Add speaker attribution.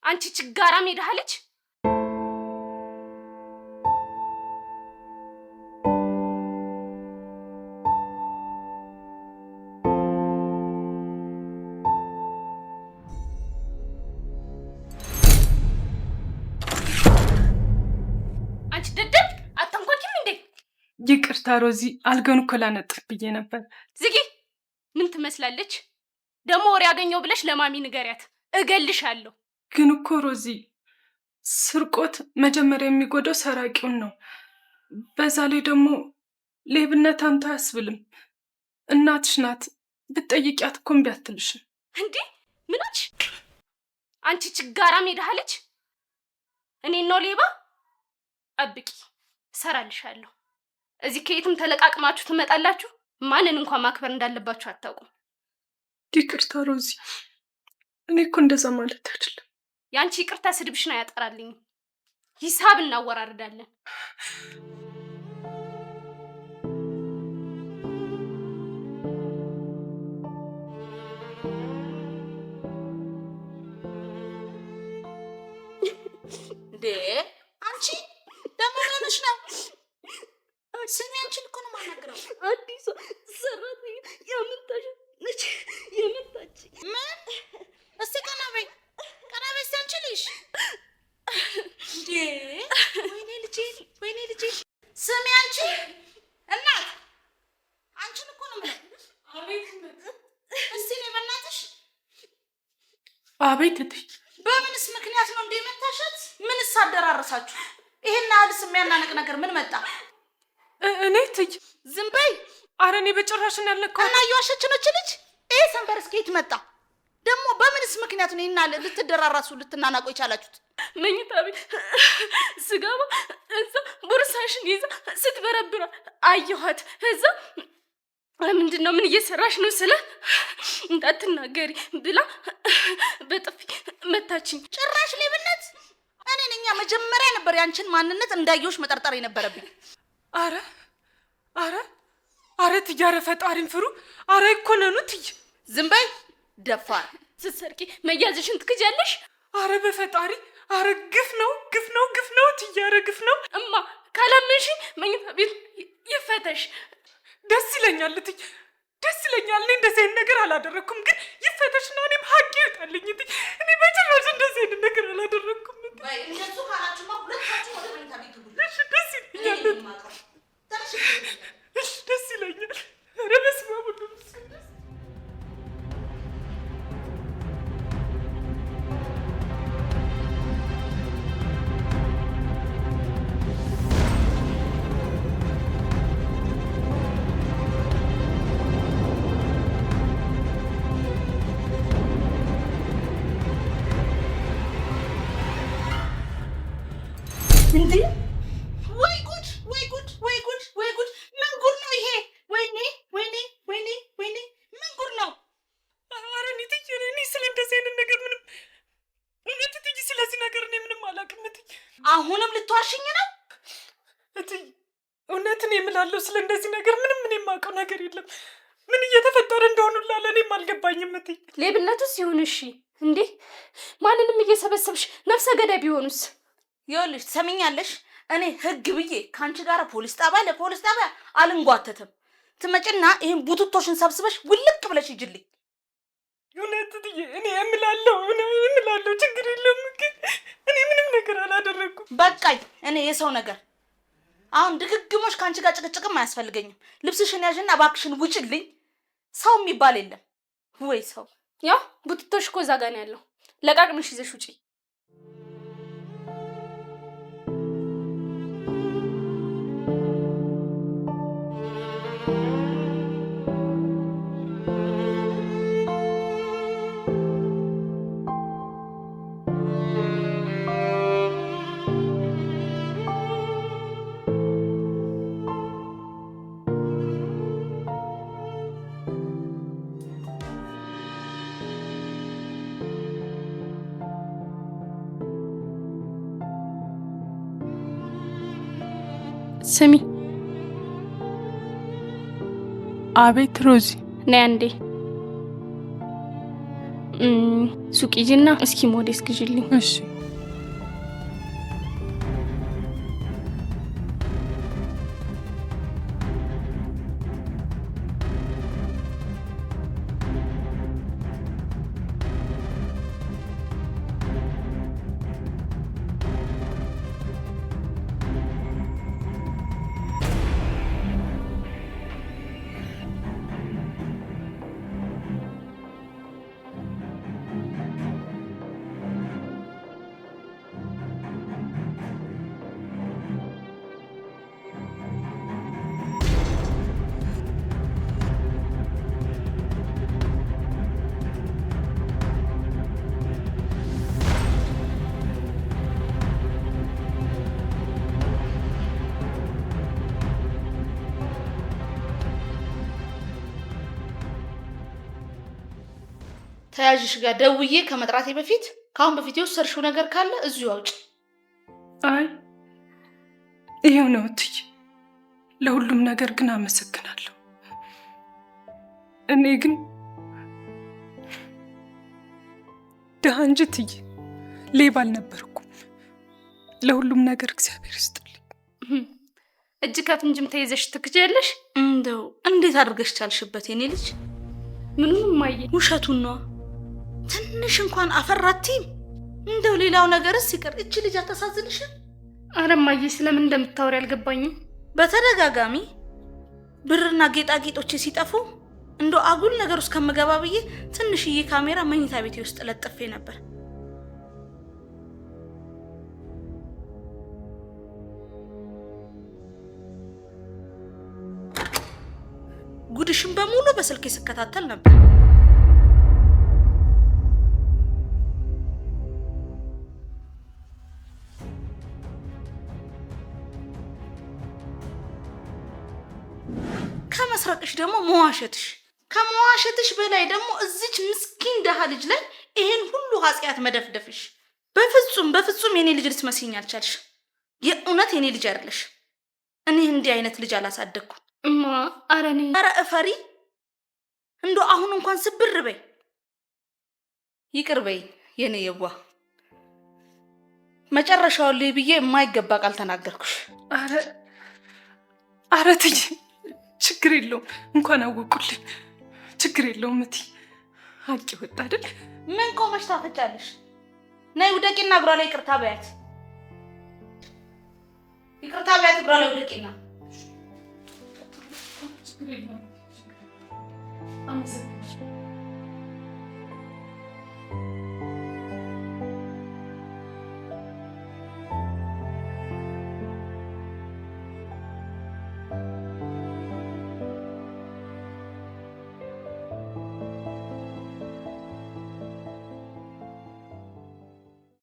Speaker 1: አንቺ ችጋራም ሄዳለች። አንቺ ደደብ አታንኳኪም እንዴ?
Speaker 2: ይቅርታ ሮዚ፣ አልጋውን እኮ ላነጥፍ ብዬ ነበር።
Speaker 1: ዝጊ። ምን ትመስላለች ደግሞ? ወሬ ያገኘው ብለሽ ለማሚ ንገሪያት፣ እገልሻለሁ።
Speaker 2: ግን እኮ ሮዚ፣ ስርቆት መጀመሪያ የሚጎዳው ሰራቂውን ነው። በዛ ላይ ደግሞ ሌብነት አንተ አያስብልም። እናትሽ ናት፣ ብትጠይቂያት እኮ እምቢ አትልሽም።
Speaker 1: እንዴ ምኖች? አንቺ ችጋራም ሄዳለች። እኔን ነው ሌባ? ጠብቂ፣ እሰራልሻለሁ። እዚህ ከየትም ተለቃቅማችሁ ትመጣላችሁ። ማንን እንኳን ማክበር እንዳለባችሁ አታውቁም።
Speaker 2: ይቅርታ ሮዚ፣ እኔ እኮ እንደዛ ማለት አይደለም።
Speaker 1: ያንቺ ይቅርታ ስድብሽን አያጠራልኝ። ሂሳብ እናወራርዳለን።
Speaker 3: እንዴ አንቺ ደግሞ ምንሽ ነው? ስሚ፣ አንቺን እኮ ነው የማናግረው።
Speaker 1: አዲሷ ሰራተኛ ያመጣሽ ነች የመጣች።
Speaker 3: ምን? እስቲ ቀና በይ፣ ቀና በይ እስቲ አንቺ ልጅ። እንዴ ወይኔ ልጄ፣ ወይኔ ልጄ። ስሚ አንቺ እናት፣ አንቺን እኮ ነው የምለው።
Speaker 2: አቤት።
Speaker 3: እስቲ ነይ በእናትሽ።
Speaker 2: አቤት እትዬ።
Speaker 3: በምንስ ምክንያት ነው እንዴ መታሸት? ምንስ አደራረሳችሁ? ይሄን አዲስ የሚያናንቅ ነገር ምን መጣ?
Speaker 2: እኔ እትዬ
Speaker 3: ዝም በይ።
Speaker 2: ኧረ እኔ በጭራሽ ያልነካው።
Speaker 3: እና እየዋሸች ነች ልጅ። ይሄ ሰንበር እስከ የት መጣ ደግሞ? በምንስ ምክንያት ነው ይሄን ልትደራራሱ ልትናናቁ የቻላችሁት?
Speaker 1: መኝታ ቤት ስገባ እዛ ቦርሳሽን ይዛ ስትበረብራ አየኋት። እዛ ምንድን ነው ምን እየሰራሽ ነው ስለ እንዳትናገሪ ብላ በጥፊ መታችኝ።
Speaker 3: ጭራሽ ሌብነት! እኔ ነኝ መጀመሪያ ነበር ያንቺን ማንነት እንዳየሁሽ መጠርጠር የነበረብኝ።
Speaker 2: አረ አረ አረ እትዬ፣ አረ ፈጣሪን ፍሩ። አረ ይኮነኑ እትዬ።
Speaker 3: ዝም በይ ደፋር።
Speaker 1: ስትሰርቂ መያዝሽን ትክጃለሽ።
Speaker 2: አረ በፈጣሪ፣ አረ ግፍ ነው ግፍ ነው ግፍ ነው እትዬ፣ አረ ግፍ ነው።
Speaker 1: እማ ካላመንሽኝ መኝታ ቤት ይፈተሽ።
Speaker 2: ደስ ይለኛል እትዬ፣ ደስ ይለኛል። እኔ እንደዚህ አይነት ነገር አላደረኩም፣ ግን ይፈተሽና እኔም ሀቅ ይወጣልኝ እትዬ። እኔ በጭራሽ እንደዚህ አይነት ነገር አላደረኩም።
Speaker 3: ወይ እንደሱ ካላችሁማ ሁለታችሁ ወደ መኝታ ቤት ግቡ።
Speaker 2: እሺ ደስ ይለኛል። እሺ ደስ ይለኛል። ኧረ በስመ አብ ወወልድ ወመንፈስ ቅዱስ።
Speaker 3: እንዴ ወይ ጉድ ወይ ጉድ ወይ ጉድ ወይ ጉድ! ምን ጉድ ነው ይሄ? ወይኔ ወይኔ ወይኔ ወይኔ! ምን ጉድ ነው?
Speaker 2: ኧረ እኔ እትዬ፣ እኔ ስለ እንደዚህ አይነት ነገር ምንም እውነት እትዬ፣ ስለዚህ ነገር እኔ ምንም አላውቅም እትዬ።
Speaker 3: አሁንም ልትዋሽኝ ነው?
Speaker 2: እትዬ እውነትን የምላለው ስለ እንደዚህ ነገር ምንም ምን የማውቀው ነገር የለም። ምን እየተፈጠረ እንደሆኑ ለእኔም አልገባኝም እትዬ።
Speaker 1: ሌብነቱስ ይሁን እሺ፣ እንዴ ማንንም እየሰበሰብሽ ነፍሰ ገዳይ ቢሆኑስ?
Speaker 3: ይኸውልሽ ትሰሚኛለሽ፣ እኔ ህግ ብዬ ከአንቺ ጋር ፖሊስ ጣቢያ ለፖሊስ ጣቢያ አልንጓተትም። ትመጭና ይህን ቡትቶሽን ሰብስበሽ ውልቅ ብለሽ ይጅልኝ።
Speaker 2: እውነት እትዬ፣ እኔ እምላለው ችግር የለም፣ ግን እኔ ምንም ነገር አላደረኩም።
Speaker 3: በቃኝ። እኔ የሰው ነገር አሁን ድግግሞሽ ከአንቺ ጋር ጭቅጭቅም አያስፈልገኝም። ልብስሽን ያዥና እባክሽን ውጭልኝ። ሰው የሚባል የለም ወይ ሰው።
Speaker 1: ያው ቡትቶሽ እኮ እዛ ጋር ነው ያለው። ለቃቅምሽ ይዘሽ ውጪ። ስሚ።
Speaker 2: አቤት ሮዚ።
Speaker 1: ነይ አንዴ። ሱቅ ሂጂና እስኪ ሞዴስ ግዢልኝ።
Speaker 2: እሺ
Speaker 3: ተያዥሽ ጋር ደውዬ ከመጥራቴ በፊት ካሁን በፊት የወሰድሽው ነገር ካለ እዚሁ አውጪ።
Speaker 2: አይ ይሄው ነው እትዬ። ለሁሉም ነገር ግን አመሰግናለሁ። እኔ ግን ደሃ እንጂ እትዬ ሌባ አልነበርኩም። ለሁሉም ነገር እግዚአብሔር ይስጥልኝ።
Speaker 1: እጅ ከፍንጅም ተይዘሽ ትክጃለሽ።
Speaker 3: እንደው እንዴት አድርገሽ ቻልሽበት የኔ ልጅ?
Speaker 1: ምኑን ማየ?
Speaker 3: ውሸቱን ነው። ትንሽ እንኳን አፈራቲም። እንደው ሌላው ነገርስ ይቀር እቺ ልጅ አታሳዝንሽም?
Speaker 1: አረ ማየ ስለምን እንደምታወሪ አልገባኝም።
Speaker 3: በተደጋጋሚ ብርና ጌጣጌጦቼ ሲጠፉ እንደው አጉል ነገር ውስጥ ከመገባ ብዬ ትንሽዬ ካሜራ መኝታ ቤቴ ውስጥ ለጥፌ ነበር። ጉድሽን በሙሉ በስልኬ ስከታተል ነበር። ከመስረቅሽ ደግሞ መዋሸትሽ፣ ከመዋሸትሽ በላይ ደግሞ እዚች ምስኪን ደሃ ልጅ ላይ ይሄን ሁሉ ኃጢአት መደፍደፍሽ፣ በፍጹም የኔ ልጅ ልትመስይኝ አልቻልሽ። የእውነት የኔ ልጅ አይደለሽ። እኔ እንዲህ አይነት ልጅ አላሳደግኩም።
Speaker 1: እማ አረ
Speaker 3: እፈሪ። እንዶ አሁን እንኳን ስብር በይ፣ ይቅር በይ የኔ የዋ። መጨረሻውን ላይ ብዬ የማይገባ ቃል ተናገርኩሽ።
Speaker 2: አረ ትይ ችግር የለውም። እንኳን አወቁልኝ። ችግር የለውም እትዬ። ሀቂ ወጣ አይደል?
Speaker 3: ምን ቆመሽ ታፈጫለሽ? ነይ ውደቂና እግሯ ላይ ይቅርታ በያት። ይቅርታ በያት፣ እግሯ ላይ ውደቂና።
Speaker 2: አመሰግናለሁ።